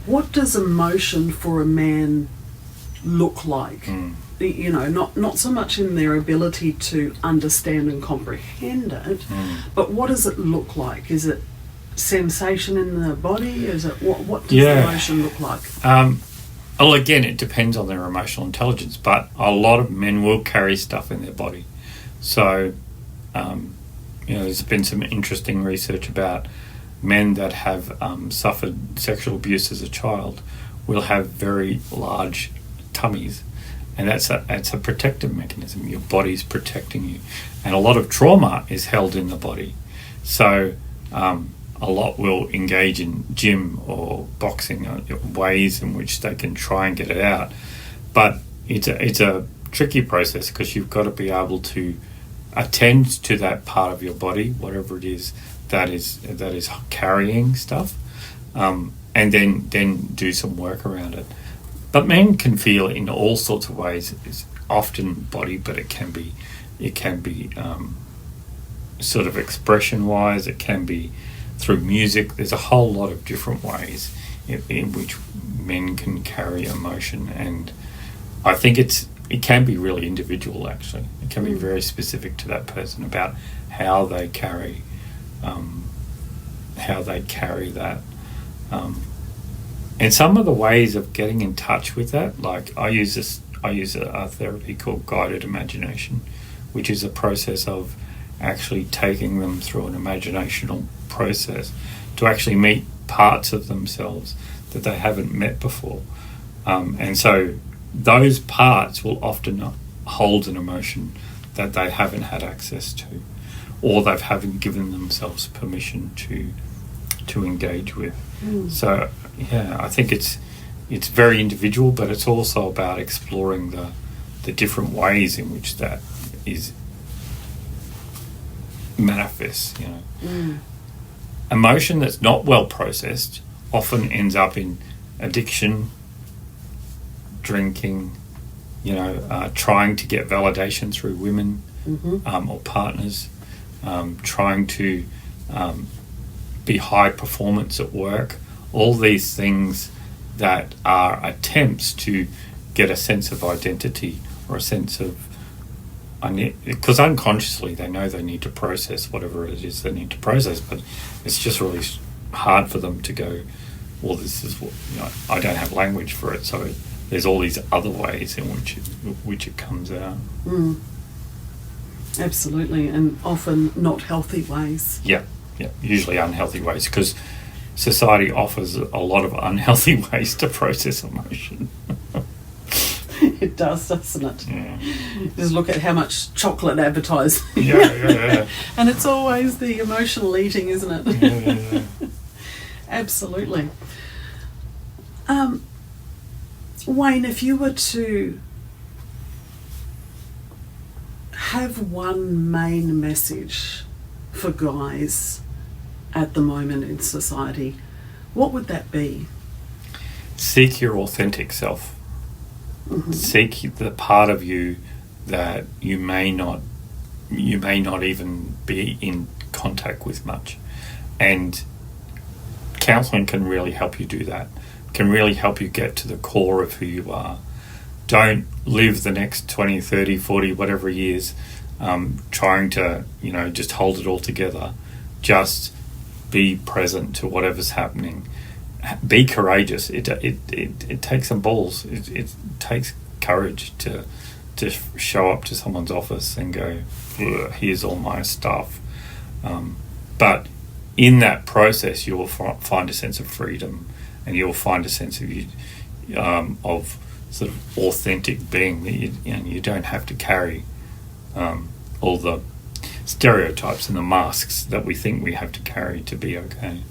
What does emotion for a man look like? You know, not so much in their ability to understand and comprehend it, but what does it look like? Is it sensation in the body? Is it what does emotion look like? Well, again, it depends on their emotional intelligence, but a lot of men will carry stuff in their body. So, there's been some interesting research about men that have suffered sexual abuse as a child will have very large tummies, and that's a protective mechanism. Your body's protecting you, and a lot of trauma is held in the body. So a lot will engage in gym or boxing, ways in which they can try and get it out, but it's a tricky process because you've got to be able to attend to that part of your body, whatever it is that is carrying stuff, and then do some work around it. But men can feel in all sorts of ways. It's often body, but it can be sort of expression wise. It can be through music. There's a whole lot of different ways in which men can carry emotion, and I think it can be really individual. Actually, it can be very specific to that person about how they carry that. And some of the ways of getting in touch with that, like I use a therapy called guided imagination, which is a process of actually taking them through an imaginational process to actually meet parts of themselves that they haven't met before. And so those parts will often hold an emotion that they haven't had access to, or they haven't given themselves permission to engage with. So I think it's very individual, but it's also about exploring the different ways in which that is manifests. Emotion that's not well processed often ends up in addiction, drinking, trying to get validation through women or partners, trying to be high performance at work. All these things that are attempts to get a sense of identity or a sense of, because unconsciously they know they need to process whatever it is they need to process, but it's just really hard for them to go, well, this is what, I don't have language for it, so there's all these other ways in which it comes out. Absolutely, and often not healthy ways. Yeah, usually unhealthy ways, because society offers a lot of unhealthy ways to process emotion. It does, doesn't it? Yeah. Just look at how much chocolate advertised. Yeah. And it's always the emotional eating, isn't it? Yeah. Absolutely. Wayne, if you were to have one main message for guys at the moment in society, what would that be? Seek your authentic self. Seek the part of you that you may not even be in contact with much, and counselling can really help you do that. Can really help you get to the core of who you are. Don't live the next 20, 30, 40, whatever years trying to just hold it all together. Just be present to whatever's happening. Be courageous. It takes some balls. It takes courage to show up to someone's office and go, here's all my stuff. But in that process, you will find a sense of freedom, and you'll find a sense of sort of authentic being that you don't have to carry all the stereotypes and the masks that we think we have to carry to be okay.